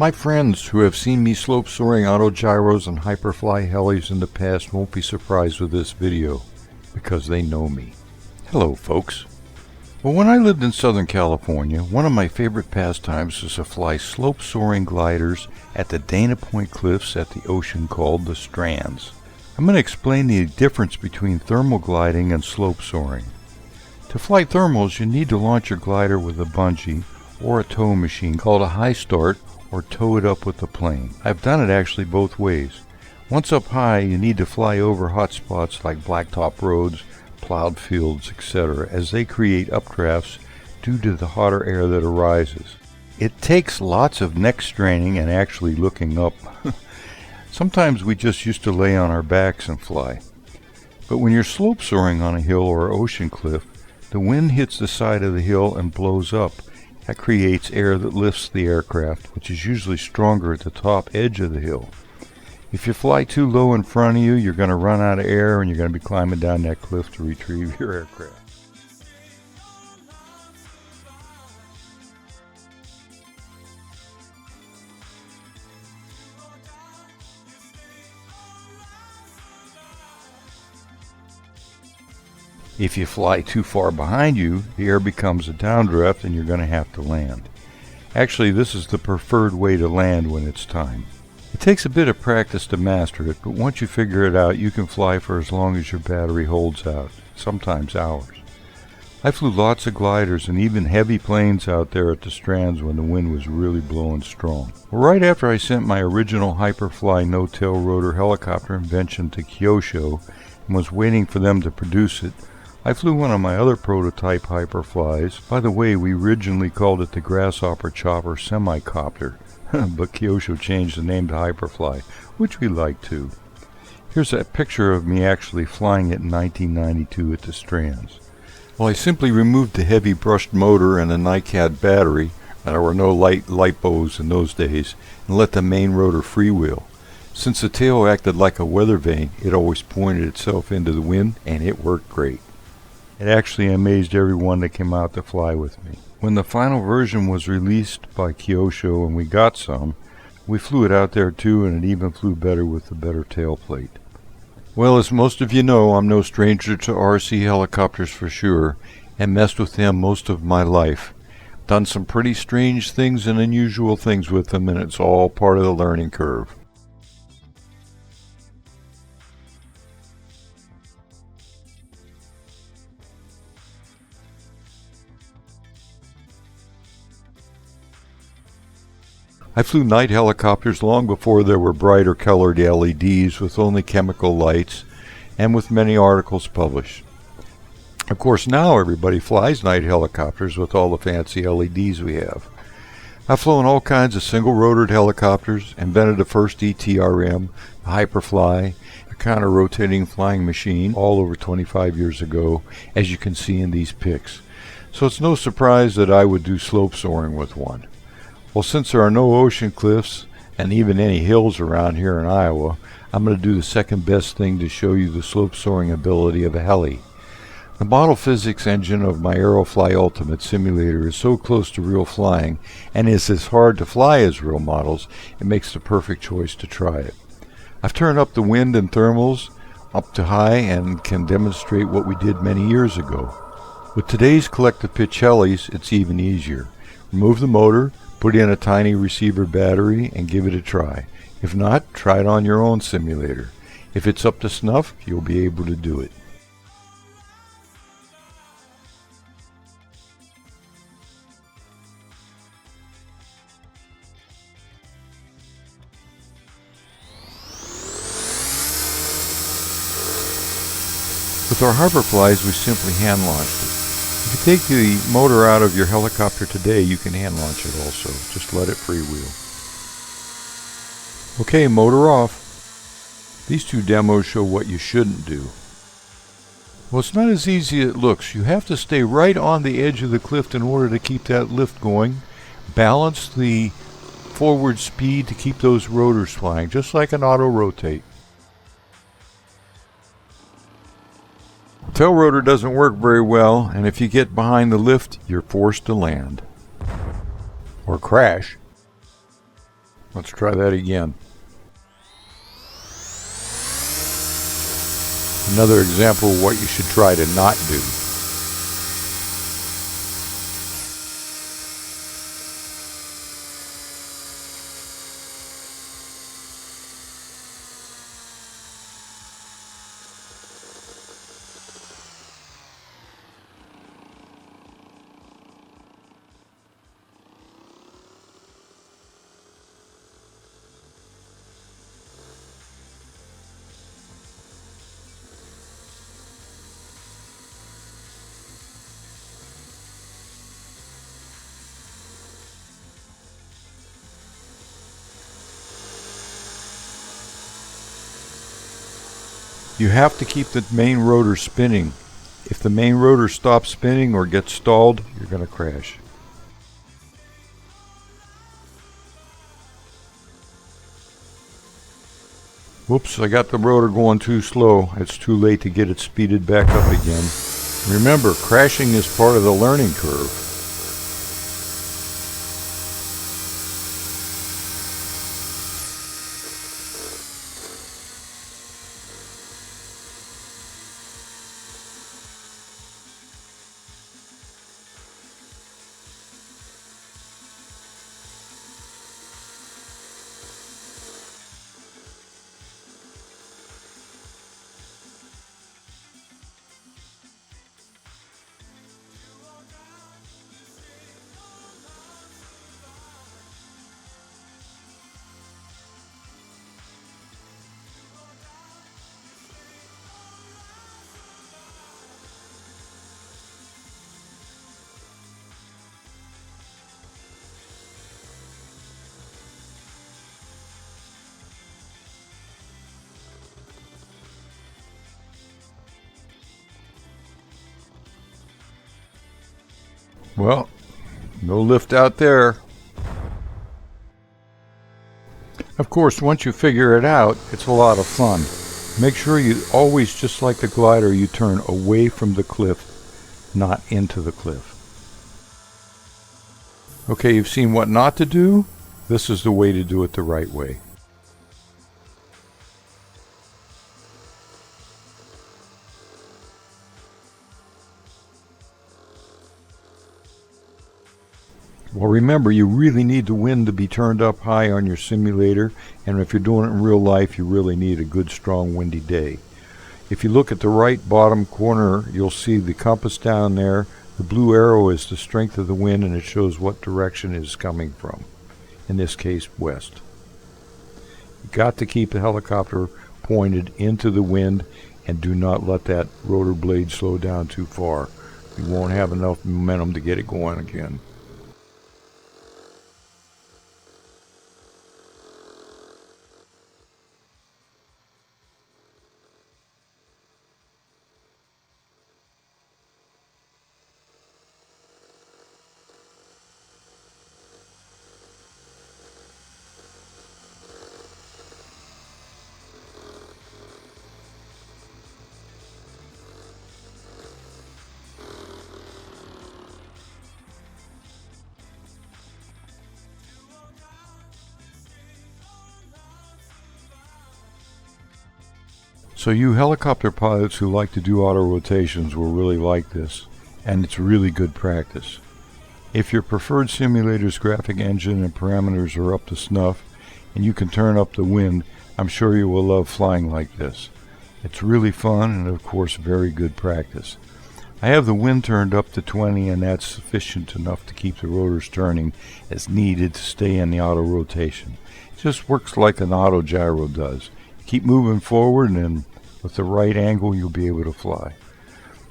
My friends who have seen me slope soaring autogyros and hyperfly helis in the past won't be surprised with this video, because they know me. Hello folks. Well, when I lived in Southern California, one of my favorite pastimes was to fly slope soaring gliders at the Dana Point cliffs at the ocean called the Strands. I'm going to explain the difference between thermal gliding and slope soaring. To fly thermals, you need to launch your glider with a bungee or a tow machine called a high start, or tow it up with the plane. I've done it actually both ways. Once up high, you need to fly over hot spots like blacktop roads, plowed fields, etc., as they create updrafts due to the hotter air that arises. It takes lots of neck straining and actually looking up. Sometimes we just used to lay on our backs and fly. But when you're slope soaring on a hill or ocean cliff, the wind hits the side of the hill and blows up. That creates air that lifts the aircraft, which is usually stronger at the top edge of the hill. If you fly too low in front of you, you're going to run out of air and you're going to be climbing down that cliff to retrieve your aircraft. If you fly too far behind you, the air becomes a downdraft and you're going to have to land. Actually, this is the preferred way to land when it's time. It takes a bit of practice to master it, but once you figure it out, you can fly for as long as your battery holds out, sometimes hours. I flew lots of gliders and even heavy planes out there at the Strands when the wind was really blowing strong. Well, right after I sent my original Hyperfly no-tail rotor helicopter invention to Kyosho and was waiting for them to produce it, I flew one of my other prototype Hyperflies. By the way, we originally called it the Grasshopper Chopper Semicopter, but Kyosho changed the name to Hyperfly, which we like too. Here's a picture of me actually flying it in 1992 at the Strands. Well, I simply removed the heavy brushed motor and the NiCad battery, and there were no lipos in those days, and let the main rotor freewheel. Since the tail acted like a weather vane, it always pointed itself into the wind, and it worked great. It actually amazed everyone that came out to fly with me. When the final version was released by Kyosho and we got some, we flew it out there too, and it even flew better with the better tail plate. Well, as most of you know, I'm no stranger to RC helicopters for sure, and messed with them most of my life. Done some pretty strange things and unusual things with them, and it's all part of the learning curve. I flew night helicopters long before there were brighter colored LEDs with only chemical lights and with many articles published. Of course, now everybody flies night helicopters with all the fancy LEDs we have. I've flown all kinds of single-rotored helicopters, invented the first ETRM, the Hyperfly, a counter-rotating flying machine all over 25 years ago, as you can see in these pics. So it's no surprise that I would do slope soaring with one. Well, since there are no ocean cliffs and even any hills around here in Iowa, I'm going to do the second best thing to show you the slope soaring ability of a heli. The model physics engine of my Aerofly Ultimate simulator is so close to real flying and is as hard to fly as real models, it makes the perfect choice to try it. I've turned up the wind and thermals up to high and can demonstrate what we did many years ago. With today's collective pitch helis, it's even easier. Remove the motor, put in a tiny receiver battery, and give it a try. If not, try it on your own simulator. If it's up to snuff, you'll be able to do it. With our Hyperflies, we simply hand launched it. If you take the motor out of your helicopter today, you can hand launch it also. Just let it freewheel. Okay, motor off. These two demos show what you shouldn't do. Well, it's not as easy as it looks. You have to stay right on the edge of the cliff in order to keep that lift going. Balance the forward speed to keep those rotors flying, just like an auto rotate. Tail rotor doesn't work very well, and if you get behind the lift, you're forced to land. Or crash. Let's try that again. Another example of what you should try to not do. You have to keep the main rotor spinning. If the main rotor stops spinning or gets stalled, you're going to crash. Whoops, I got the rotor going too slow. It's too late to get it speeded back up again. Remember, crashing is part of the learning curve. Well, no lift out there. Of course, once you figure it out, it's a lot of fun. Make sure you always, just like the glider, you turn away from the cliff, not into the cliff. Okay, you've seen what not to do. This is the way to do it the right way. Well, remember, you really need the wind to be turned up high on your simulator, and if you're doing it in real life, you really need a good, strong, windy day. If you look at the right bottom corner, you'll see the compass down there. The blue arrow is the strength of the wind, and it shows what direction it is coming from. In this case, west. You've got to keep the helicopter pointed into the wind, and do not let that rotor blade slow down too far. You won't have enough momentum to get it going again. So you helicopter pilots who like to do auto rotations will really like this, and it's really good practice. If your preferred simulator's graphic engine and parameters are up to snuff, and you can turn up the wind, I'm sure you will love flying like this. It's really fun and of course very good practice. I have the wind turned up to 20, and that's sufficient enough to keep the rotors turning as needed to stay in the auto rotation. It just works like an auto gyro does. Keep moving forward, and with the right angle you'll be able to fly.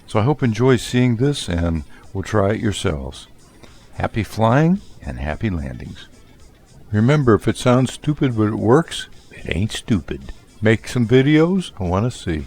So I hope you enjoy seeing this, and we'll try it yourselves. Happy flying and happy landings. Remember, if it sounds stupid but it works, it ain't stupid. Make some videos, I want to see.